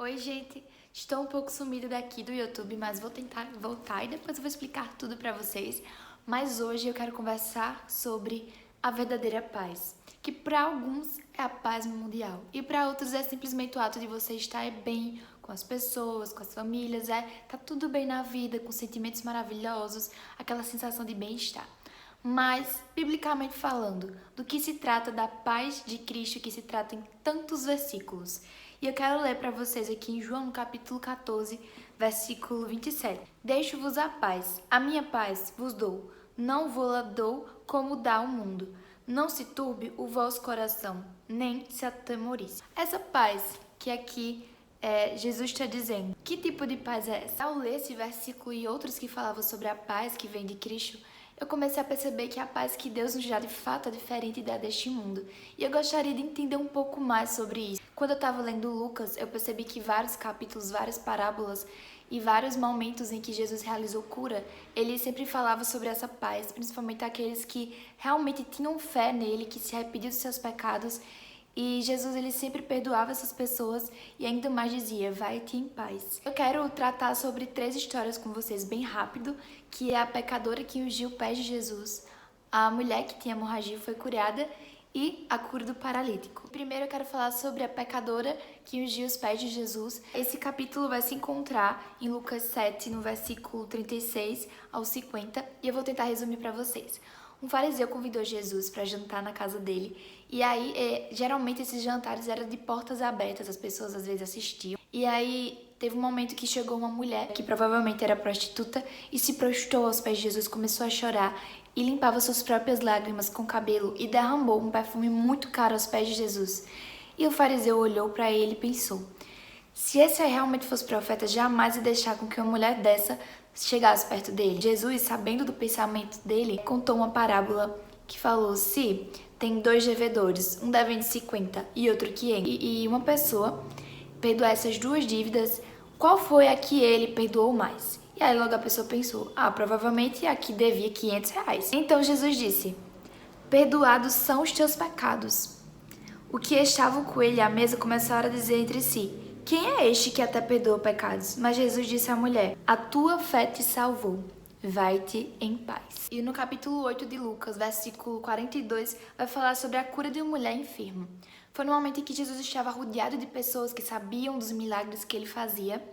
Oi, gente. Estou um pouco sumida daqui do YouTube, mas vou tentar voltar e depois eu vou explicar tudo pra vocês. Mas hoje eu quero conversar sobre a verdadeira paz, que para alguns é a paz mundial e para outros é simplesmente o ato de você estar bem com as pessoas, com as famílias, tá tudo bem na vida, com sentimentos maravilhosos, aquela sensação de bem-estar. Mas, biblicamente falando, do que se trata da paz de Cristo que se trata em tantos versículos. E eu quero ler para vocês aqui em João, no capítulo 14, versículo 27. Deixo-vos a minha paz vos dou, não vou-la dou como dá o mundo. Não se turbe o vosso coração, nem se atemorize. Essa paz que aqui Jesus está dizendo, que tipo de paz é essa? Ao ler esse versículo e outros que falavam sobre a paz que vem de Cristo, eu comecei a perceber que a paz que Deus nos dá de fato é diferente da deste mundo. E eu gostaria de entender um pouco mais sobre isso. Quando eu estava lendo Lucas, eu percebi que vários capítulos, várias parábolas e vários momentos em que Jesus realizou cura, ele sempre falava sobre essa paz, principalmente aqueles que realmente tinham fé nele, que se arrependiam dos seus pecados. E Jesus, ele sempre perdoava essas pessoas e ainda mais dizia, vai-te em paz. Eu quero tratar sobre 3 histórias com vocês bem rápido, que é a pecadora que ungiu os pés de Jesus, a mulher que tinha hemorragia e foi curada e a cura do paralítico. Primeiro eu quero falar sobre a pecadora que ungiu os pés de Jesus. Esse capítulo vai se encontrar em Lucas 7, no versículo 36 ao 50, e eu vou tentar resumir para vocês. Um fariseu convidou Jesus para jantar na casa dele. E aí, geralmente esses jantares eram de portas abertas, as pessoas às vezes assistiam. E aí, teve um momento que chegou uma mulher, que provavelmente era prostituta, e se prostrou aos pés de Jesus, começou a chorar e limpava suas próprias lágrimas com o cabelo e derramou um perfume muito caro aos pés de Jesus. E o fariseu olhou para ele e pensou: se esse realmente fosse profeta, jamais ia deixar com que uma mulher dessa chegasse perto dele. Jesus, sabendo do pensamento dele, contou uma parábola que falou: se tem 2 devedores, um devendo 50 e outro 500, e uma pessoa perdoar essas 2 dívidas, qual foi a que ele perdoou mais? E aí logo a pessoa pensou: provavelmente a que devia 500 reais. Então Jesus disse: perdoados são os teus pecados. O que estavam com ele à mesa começaram a dizer entre si: quem é este que até perdoa pecados? Mas Jesus disse à mulher: a tua fé te salvou. Vai-te em paz. E no capítulo 8 de Lucas, versículo 42, vai falar sobre a cura de uma mulher enferma. Foi no momento em que Jesus estava rodeado de pessoas que sabiam dos milagres que ele fazia,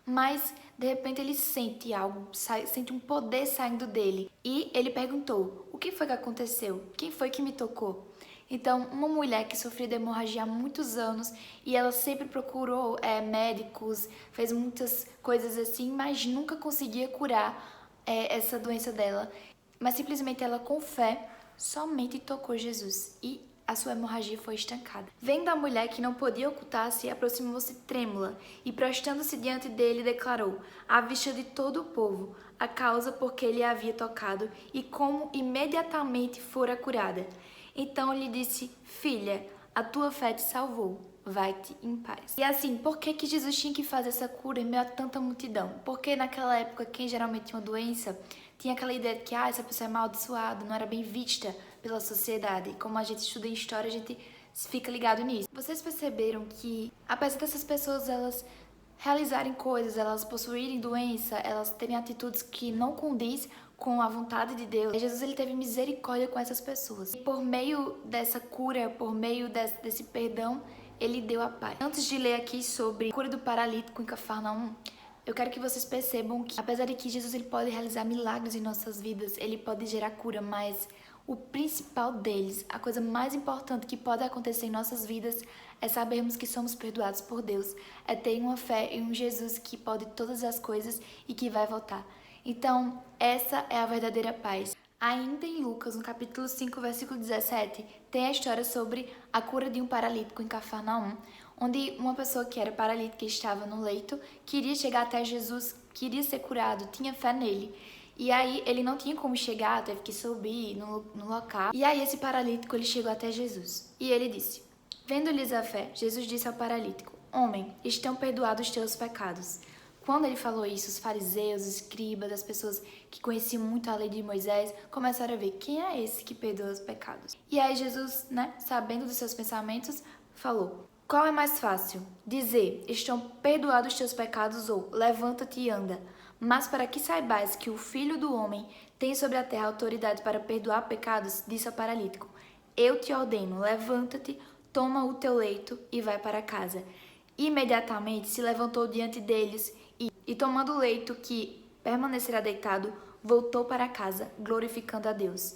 mas de repente ele sente algo, sente um poder saindo dele. E ele perguntou: o que foi que aconteceu? Quem foi que me tocou? Então, uma mulher que sofria de hemorragia há muitos anos e ela sempre procurou médicos, fez muitas coisas assim, mas nunca conseguia curar essa doença dela. Mas simplesmente ela, com fé, somente tocou Jesus e a sua hemorragia foi estancada. Vendo a mulher que não podia ocultar-se, aproximou-se trêmula e, prostrando-se diante dele, declarou, à vista de todo o povo, a causa por que ele havia tocado e como imediatamente fora curada. Então lhe disse: filha, a tua fé te salvou, vai-te em paz. E assim, por que Jesus tinha que fazer essa cura em meio a tanta multidão? Porque naquela época, quem geralmente tinha uma doença, tinha aquela ideia de que essa pessoa é amaldiçoada, não era bem vista pela sociedade. E como a gente estuda em história, a gente fica ligado nisso. Vocês perceberam que, apesar dessas pessoas, elas realizarem coisas, elas possuírem doença, elas terem atitudes que não condiz com a vontade de Deus, Jesus, ele teve misericórdia com essas pessoas. E por meio dessa cura, por meio desse perdão, ele deu a paz. Antes de ler aqui sobre a cura do paralítico em Cafarnaum, eu quero que vocês percebam que, apesar de que Jesus ele pode realizar milagres em nossas vidas, ele pode gerar cura, mas o principal deles, a coisa mais importante que pode acontecer em nossas vidas é sabermos que somos perdoados por Deus, é ter uma fé em um Jesus que pode todas as coisas e que vai voltar. Então, essa é a verdadeira paz. Ainda em Lucas, no capítulo 5, versículo 17, tem a história sobre a cura de um paralítico em Cafarnaum, onde uma pessoa que era paralítica e estava no leito, queria chegar até Jesus, queria ser curado, tinha fé nele. E aí ele não tinha como chegar, teve que subir no local. E aí esse paralítico ele chegou até Jesus. E ele disse: vendo-lhes a fé, Jesus disse ao paralítico: homem, estão perdoados os teus pecados. Quando ele falou isso, os fariseus, os escribas, as pessoas que conheciam muito a lei de Moisés, começaram a ver quem é esse que perdoa os pecados. E aí Jesus, sabendo dos seus pensamentos, falou: Qual é mais fácil? Dizer, estão perdoados os teus pecados, ou levanta-te e anda. Mas para que saibais que o Filho do Homem tem sobre a terra autoridade para perdoar pecados, disse ao paralítico, eu te ordeno, levanta-te, toma o teu leito e vai para casa. Imediatamente se levantou diante deles e tomando o leito que permanecerá deitado, voltou para casa, glorificando a Deus.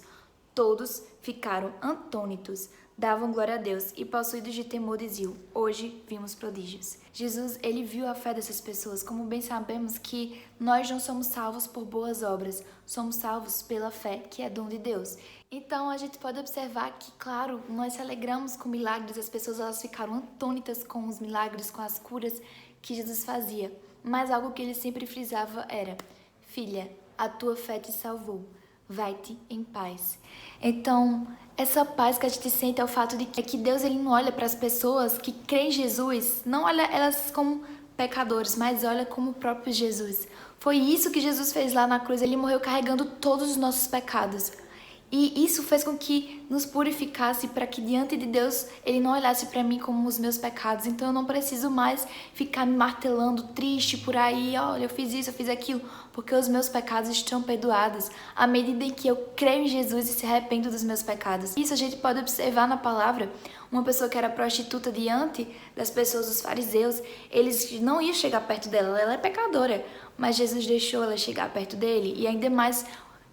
Todos ficaram atônitos, davam glória a Deus e, possuídos de temor, diziam, hoje vimos prodígios. Jesus, ele viu a fé dessas pessoas, como bem sabemos que nós não somos salvos por boas obras, somos salvos pela fé, que é dom de Deus. Então, a gente pode observar que, claro, nós se alegramos com milagres, as pessoas elas ficaram atônitas com os milagres, com as curas que Jesus fazia. Mas algo que ele sempre frisava era, filha, a tua fé te salvou. Vai-te em paz. Então, essa paz que a gente sente é o fato de que Deus ele não olha para as pessoas que creem em Jesus, não olha elas como pecadores, mas olha como o próprio Jesus. Foi isso que Jesus fez lá na cruz, ele morreu carregando todos os nossos pecados. E isso fez com que nos purificasse para que diante de Deus ele não olhasse para mim como os meus pecados. Então eu não preciso mais ficar me martelando triste por aí, olha, eu fiz isso, eu fiz aquilo, porque os meus pecados estão perdoados à medida em que eu creio em Jesus e se arrependo dos meus pecados. Isso a gente pode observar na palavra. Uma pessoa que era prostituta diante das pessoas, dos fariseus, eles não iam chegar perto dela, ela é pecadora, mas Jesus deixou ela chegar perto dele e ainda mais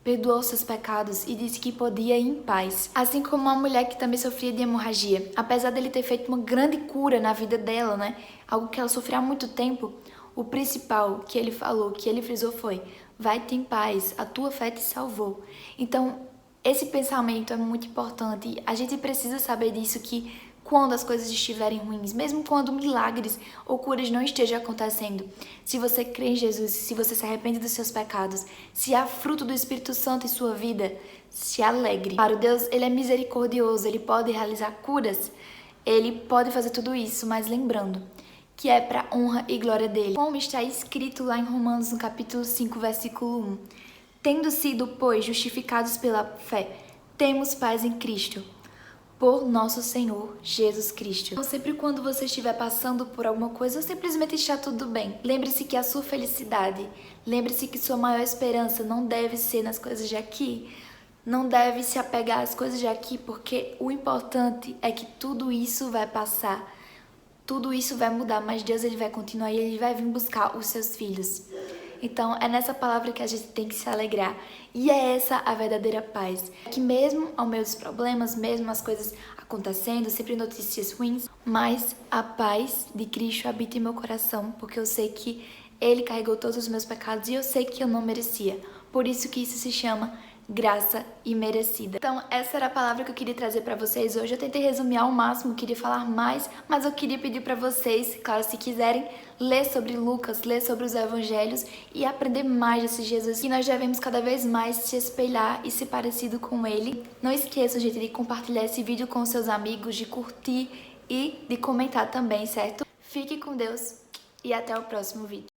perdoou seus pecados e disse que podia ir em paz. Assim como uma mulher que também sofria de hemorragia. Apesar dele ter feito uma grande cura na vida dela, né? Algo que ela sofria há muito tempo, o principal que ele falou, que ele frisou foi, vai-te em paz, a tua fé te salvou. Então, esse pensamento é muito importante. A gente precisa saber disso, que quando as coisas estiverem ruins, mesmo quando milagres ou curas não estejam acontecendo, se você crê em Jesus, se você se arrepende dos seus pecados, se há fruto do Espírito Santo em sua vida, se alegre. Para o Deus, ele é misericordioso, ele pode realizar curas, ele pode fazer tudo isso, mas lembrando que é para honra e glória dele. Como está escrito lá em Romanos, no capítulo 5, versículo 1. Tendo sido, pois, justificados pela fé, temos paz em Cristo, por nosso Senhor Jesus Cristo. Então, sempre quando você estiver passando por alguma coisa, ou simplesmente está tudo bem, lembre-se que a sua felicidade, lembre-se que sua maior esperança não deve ser nas coisas de aqui, não deve se apegar às coisas de aqui, porque o importante é que tudo isso vai passar, tudo isso vai mudar, mas Deus ele vai continuar e ele vai vir buscar os seus filhos. Então, é nessa palavra que a gente tem que se alegrar. E é essa a verdadeira paz. Que mesmo ao meio dos problemas, mesmo as coisas acontecendo, sempre notícias ruins, mas a paz de Cristo habita em meu coração, porque eu sei que Ele carregou todos os meus pecados e eu sei que eu não merecia. Por isso que isso se chama graça imerecida. Então, essa era a palavra que eu queria trazer para vocês hoje. Eu tentei resumir ao máximo, queria falar mais, mas eu queria pedir para vocês, claro, se quiserem, ler sobre Lucas, ler sobre os evangelhos e aprender mais desse Jesus, que nós devemos cada vez mais se espelhar e ser parecido com ele. Não esqueçam, gente, de compartilhar esse vídeo com seus amigos, de curtir e de comentar também, certo? Fique com Deus e até o próximo vídeo.